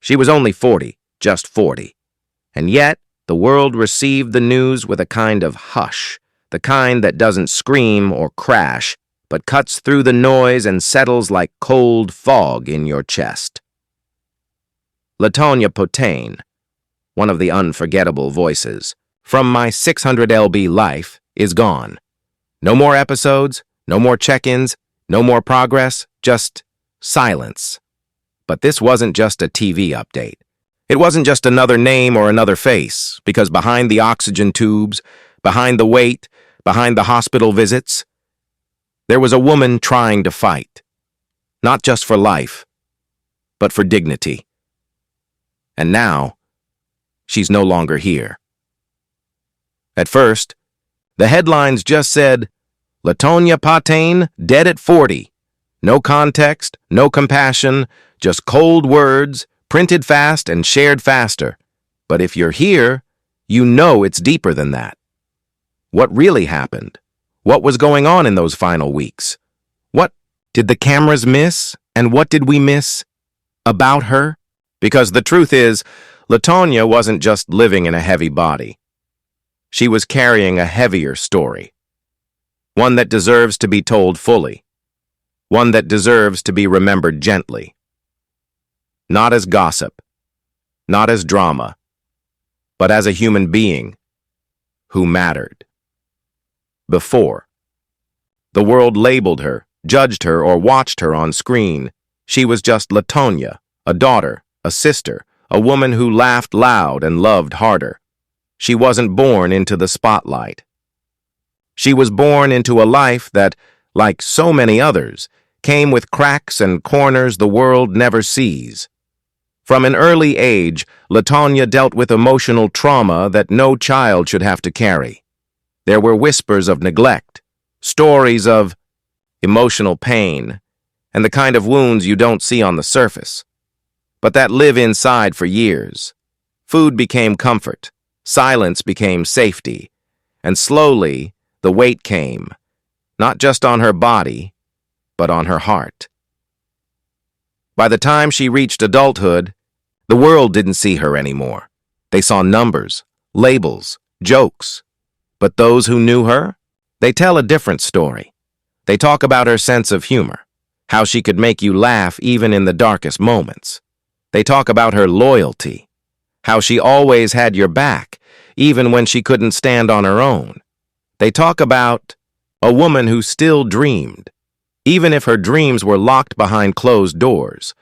She was only 40, just 40. And yet, the world received the news with a kind of hush, the kind that doesn't scream or crash, but cuts through the noise and settles like cold fog in your chest. Latonya Pottain, one of the unforgettable voices, from my 600 lb life, is gone. No more episodes, no more check-ins, no more progress, just silence. But this wasn't just a TV update. It wasn't just another name or another face, because behind the oxygen tubes, behind the wait, behind the hospital visits, there was a woman trying to fight. Not just for life, but for dignity. And now, she's no longer here. At first, the headlines just said, Latonya Pottain, dead at 40. No context, no compassion, just cold words, printed fast and shared faster. But if you're here, you know it's deeper than that. What really happened? What was going on in those final weeks? What did the cameras miss? And what did we miss about her? Because the truth is, Latonya wasn't just living in a heavy body. She was carrying a heavier story. One that deserves to be told fully. One that deserves to be remembered gently. Not as gossip, not as drama, but as a human being who mattered. Before, the world labeled her, judged her, or watched her on screen. She was just Latonya, a daughter, a sister, a woman who laughed loud and loved harder. She wasn't born into the spotlight. She was born into a life that, like so many others, came with cracks and corners the world never sees. From an early age, Latonya dealt with emotional trauma that no child should have to carry. There were whispers of neglect, stories of emotional pain, and the kind of wounds you don't see on the surface, but that live inside for years. Food became comfort, silence became safety, and slowly the weight came, not just on her body, but on her heart. By the time she reached adulthood, the world didn't see her anymore. They saw numbers, labels, jokes. But those who knew her, they tell a different story. They talk about her sense of humor, how she could make you laugh even in the darkest moments. They talk about her loyalty, how she always had your back, even when she couldn't stand on her own. They talk about a woman who still dreamed, even if her dreams were locked behind closed doors.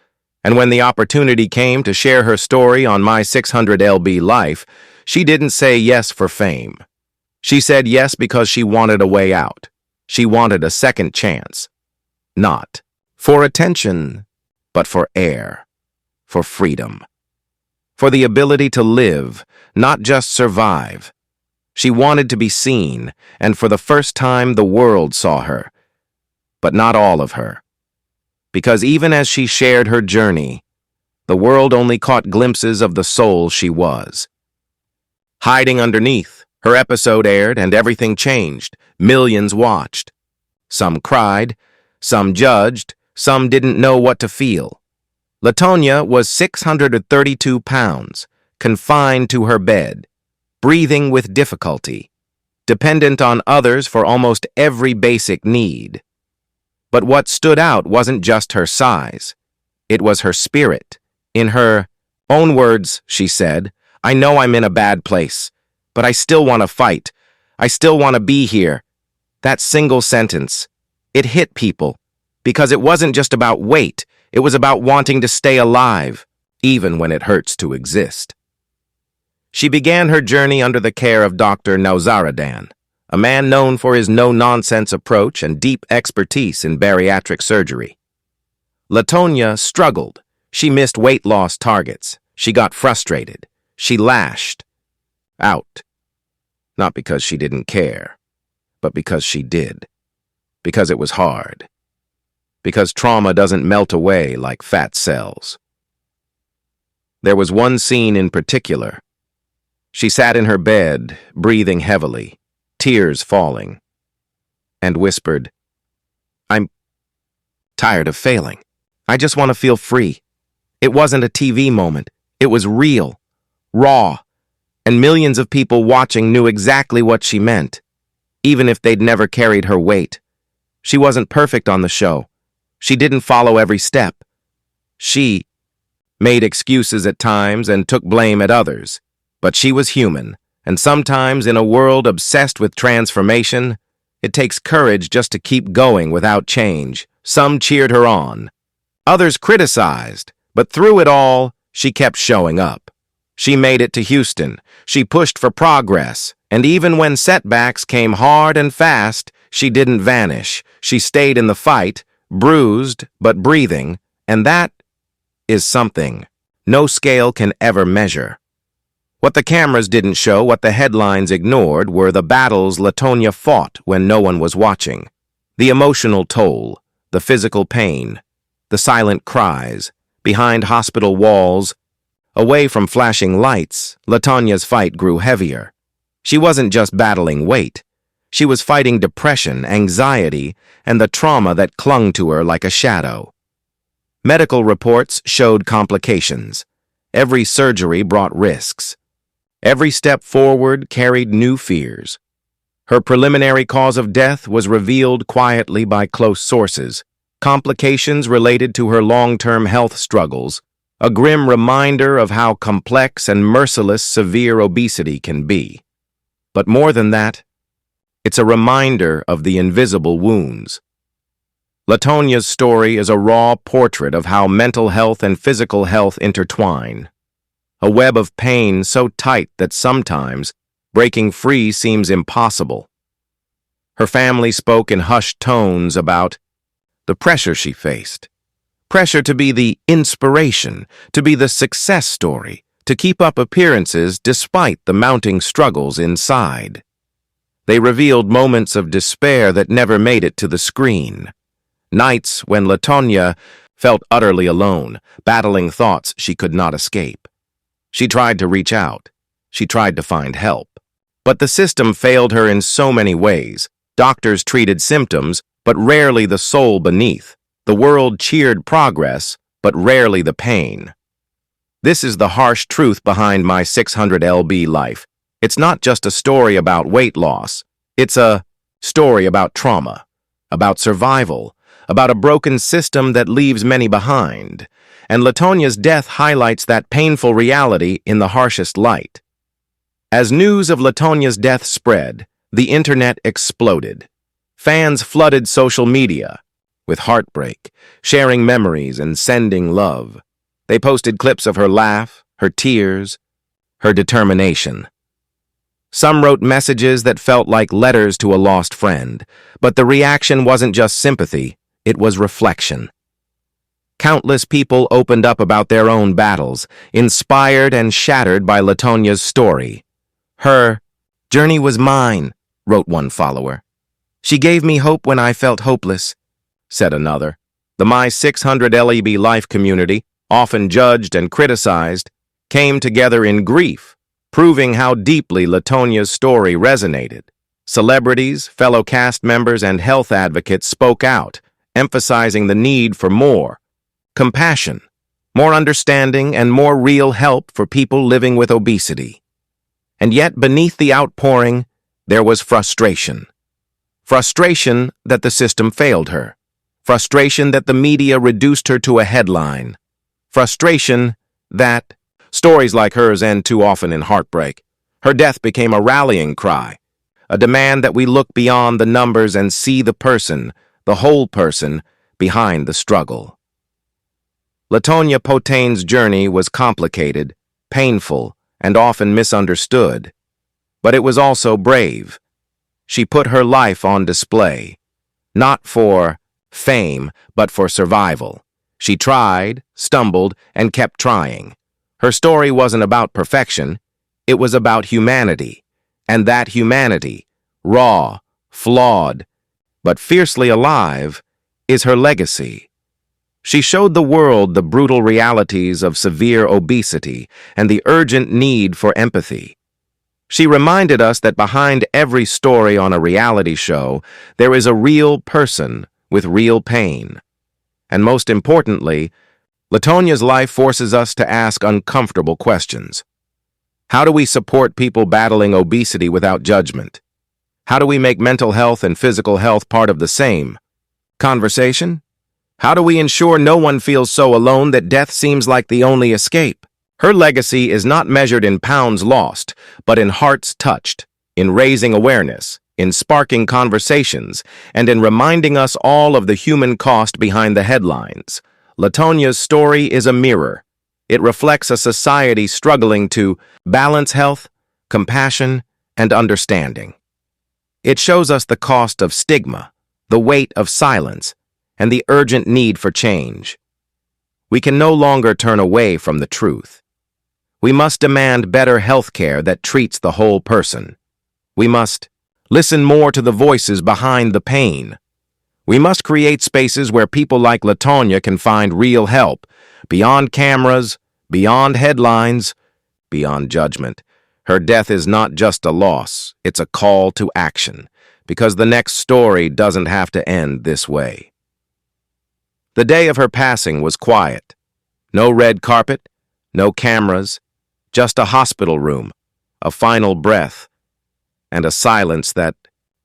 And when the opportunity came to share her story on my 600 lb life, she didn't say yes for fame. She said yes because she wanted a way out. She wanted a second chance. Not for attention, but for air, for freedom, for the ability to live, not just survive. She wanted to be seen, and for the first time the world saw her, but not all of her. Because even as she shared her journey, the world only caught glimpses of the soul she was. Hiding underneath, her episode aired and everything changed. Millions watched. Some cried, some judged, some didn't know what to feel. Latonya was 632 pounds, confined to her bed, breathing with difficulty, dependent on others for almost every basic need. But what stood out wasn't just her size. It was her spirit. In her own words, she said, "I know I'm in a bad place, but I still want to fight. I still want to be here." That single sentence, it hit people, because it wasn't just about weight. It was about wanting to stay alive, even when it hurts to exist. She began her journey under the care of Dr. Nauzaradan, a man known for his no-nonsense approach and deep expertise in bariatric surgery. Latonya struggled. She missed weight loss targets. She got frustrated. She lashed out. Not because she didn't care, but because she did. Because it was hard. Because trauma doesn't melt away like fat cells. There was one scene in particular. She sat in her bed, breathing heavily, tears falling, and whispered, "I'm tired of failing. I just want to feel free." It wasn't a TV moment. It was real, raw, and millions of people watching knew exactly what she meant, even if they'd never carried her weight. She wasn't perfect on the show. She didn't follow every step. She made excuses at times and took blame at others. But she was human, and sometimes in a world obsessed with transformation, it takes courage just to keep going without change. Some cheered her on. Others criticized, but through it all, she kept showing up. She made it to Houston. She pushed for progress, and even when setbacks came hard and fast, she didn't vanish. She stayed in the fight, bruised but breathing, and that is something no scale can ever measure. What the cameras didn't show, what the headlines ignored, were the battles Latonya fought when no one was watching. The emotional toll, the physical pain, the silent cries, behind hospital walls. Away from flashing lights, Latonya's fight grew heavier. She wasn't just battling weight. She was fighting depression, anxiety, and the trauma that clung to her like a shadow. Medical reports showed complications. Every surgery brought risks. Every step forward carried new fears. Her preliminary cause of death was revealed quietly by close sources. Complications related to her long-term health struggles, a grim reminder of how complex and merciless severe obesity can be. But more than that, it's a reminder of the invisible wounds. Latonya's story is a raw portrait of how mental health and physical health intertwine. A web of pain so tight that sometimes breaking free seems impossible. Her family spoke in hushed tones about the pressure she faced. Pressure to be the inspiration, to be the success story, to keep up appearances despite the mounting struggles inside. They revealed moments of despair that never made it to the screen. Nights when Latonya felt utterly alone, battling thoughts she could not escape. She tried to reach out. She tried to find help. But the system failed her in so many ways. Doctors treated symptoms, but rarely the soul beneath. The world cheered progress, but rarely the pain. This is the harsh truth behind my 600 lb life. It's not just a story about weight loss. It's a story about trauma, about survival, about a broken system that leaves many behind. And Latonya's death highlights that painful reality in the harshest light. As news of Latonya's death spread, the internet exploded. Fans flooded social media with heartbreak, sharing memories and sending love. They posted clips of her laugh, her tears, her determination. Some wrote messages that felt like letters to a lost friend, but the reaction wasn't just sympathy, it was reflection. Countless people opened up about their own battles, inspired and shattered by Latonya's story. Her journey was mine, wrote one follower. She gave me hope when I felt hopeless, said another. The My 600 LEB Life community, often judged and criticized, came together in grief, proving how deeply Latonya's story resonated. Celebrities, fellow cast members, and health advocates spoke out, emphasizing the need for more compassion, more understanding, and more real help for people living with obesity. And yet, beneath the outpouring, there was frustration. Frustration that the system failed her. Frustration that the media reduced her to a headline. Frustration that stories like hers end too often in heartbreak. Her death became a rallying cry, a demand that we look beyond the numbers and see the person, the whole person, behind the struggle. Latonya Pottain's journey was complicated, painful, and often misunderstood. But it was also brave. She put her life on display, not for fame, but for survival. She tried, stumbled, and kept trying. Her story wasn't about perfection, it was about humanity. And that humanity, raw, flawed, but fiercely alive, is her legacy. She showed the world the brutal realities of severe obesity and the urgent need for empathy. She reminded us that behind every story on a reality show, there is a real person with real pain. And most importantly, Latonya's life forces us to ask uncomfortable questions. How do we support people battling obesity without judgment? How do we make mental health and physical health part of the same conversation? How do we ensure no one feels so alone that death seems like the only escape? Her legacy is not measured in pounds lost, but in hearts touched, in raising awareness, in sparking conversations, and in reminding us all of the human cost behind the headlines. Latonya's story is a mirror. It reflects a society struggling to balance health, compassion, and understanding. It shows us the cost of stigma, the weight of silence, and the urgent need for change. We can no longer turn away from the truth. We must demand better health care that treats the whole person. We must listen more to the voices behind the pain. We must create spaces where people like Latonya can find real help, beyond cameras, beyond headlines, beyond judgment. Her death is not just a loss, it's a call to action, because the next story doesn't have to end this way. The day of her passing was quiet. No red carpet, no cameras, just a hospital room, a final breath, and a silence that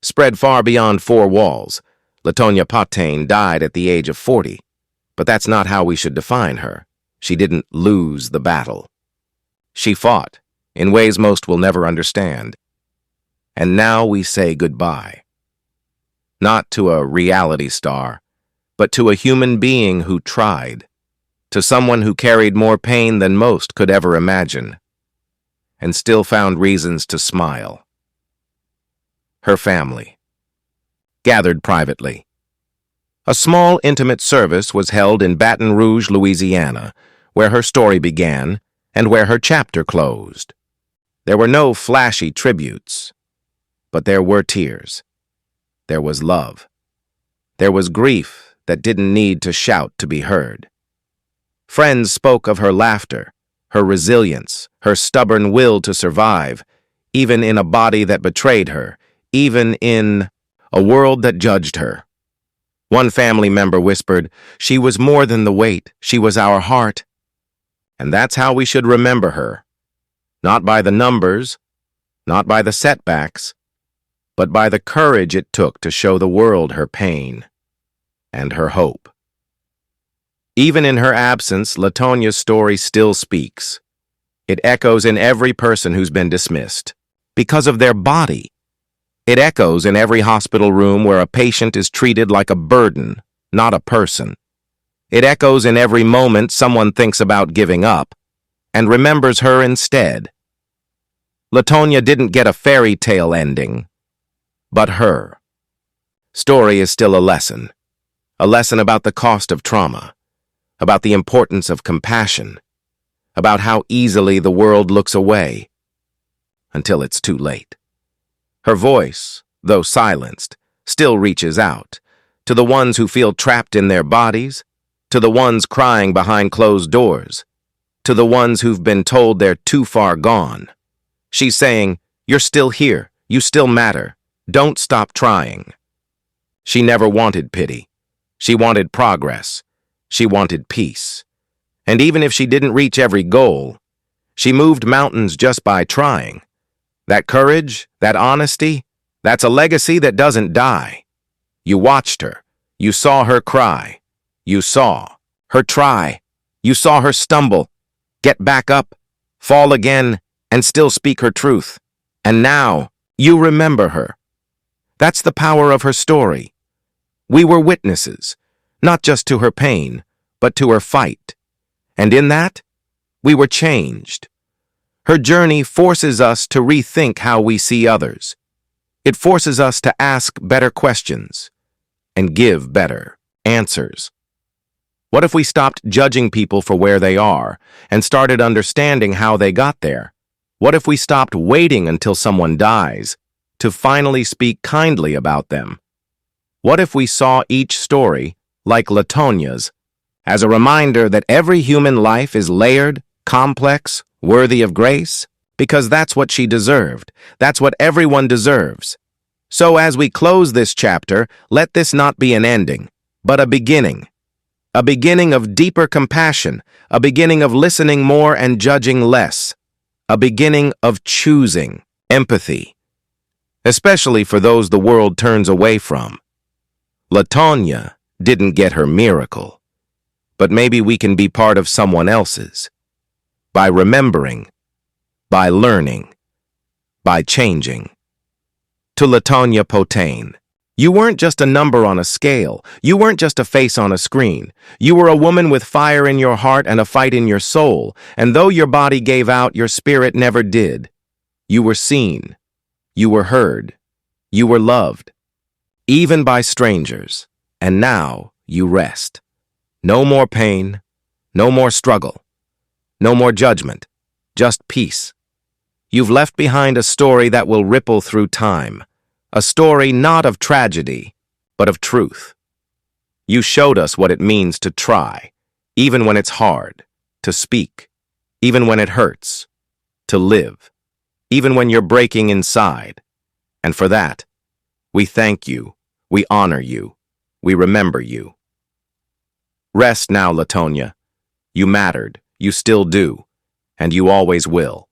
spread far beyond four walls. Latonya Pottain died at the age of 40, but that's not how we should define her. She didn't lose the battle. She fought, in ways most will never understand. And now we say goodbye. Not to a reality star, but to a human being who tried, to someone who carried more pain than most could ever imagine, and still found reasons to smile. Her family gathered privately. A small, intimate service was held in Baton Rouge, Louisiana, where her story began and where her chapter closed. There were no flashy tributes, but there were tears. There was love. There was grief that didn't need to shout to be heard. Friends spoke of her laughter, her resilience, her stubborn will to survive, even in a body that betrayed her, even in a world that judged her. One family member whispered, "She was more than the weight, she was our heart." And that's how we should remember her. Not by the numbers, not by the setbacks, but by the courage it took to show the world her pain and her hope. Even in her absence, Latonya's story still speaks. It echoes in every person who's been dismissed because of their body. It echoes in every hospital room where a patient is treated like a burden, not a person. It echoes in every moment someone thinks about giving up and remembers her instead. Latonya didn't get a fairy tale ending, but her story is still a lesson about the cost of trauma, about the importance of compassion, about how easily the world looks away until it's too late. Her voice, though silenced, still reaches out to the ones who feel trapped in their bodies, to the ones crying behind closed doors, to the ones who've been told they're too far gone. She's saying, "You're still here, you still matter, don't stop trying." She never wanted pity. She wanted progress. She wanted peace. And even if she didn't reach every goal, she moved mountains just by trying. That courage, that honesty, that's a legacy that doesn't die. You watched her. You saw her cry. You saw her try. You saw her stumble, get back up, fall again, and still speak her truth. And now, you remember her. That's the power of her story. We were witnesses, not just to her pain, but to her fight. And in that, we were changed. Her journey forces us to rethink how we see others. It forces us to ask better questions and give better answers. What if we stopped judging people for where they are and started understanding how they got there? What if we stopped waiting until someone dies to finally speak kindly about them? What if we saw each story, like Latonya's, as a reminder that every human life is layered, complex, worthy of grace? Because that's what she deserved. That's what everyone deserves. So as we close this chapter, let this not be an ending, but a beginning. A beginning of deeper compassion, a beginning of listening more and judging less, a beginning of choosing empathy, especially for those the world turns away from. Latonya didn't get her miracle, but maybe we can be part of someone else's. By remembering, by learning, by changing. To Latonya Pottain, you weren't just a number on a scale. You weren't just a face on a screen. You were a woman with fire in your heart and a fight in your soul, and though your body gave out, your spirit never did. You were seen. You were heard. You were loved, even by strangers, and now you rest. No more pain, no more struggle, no more judgment, just peace. You've left behind a story that will ripple through time, a story not of tragedy, but of truth. You showed us what it means to try, even when it's hard, to speak, even when it hurts, to live, even when you're breaking inside. And for that, we thank you, we honor you, we remember you. Rest now, Latonya. You mattered, you still do, and you always will.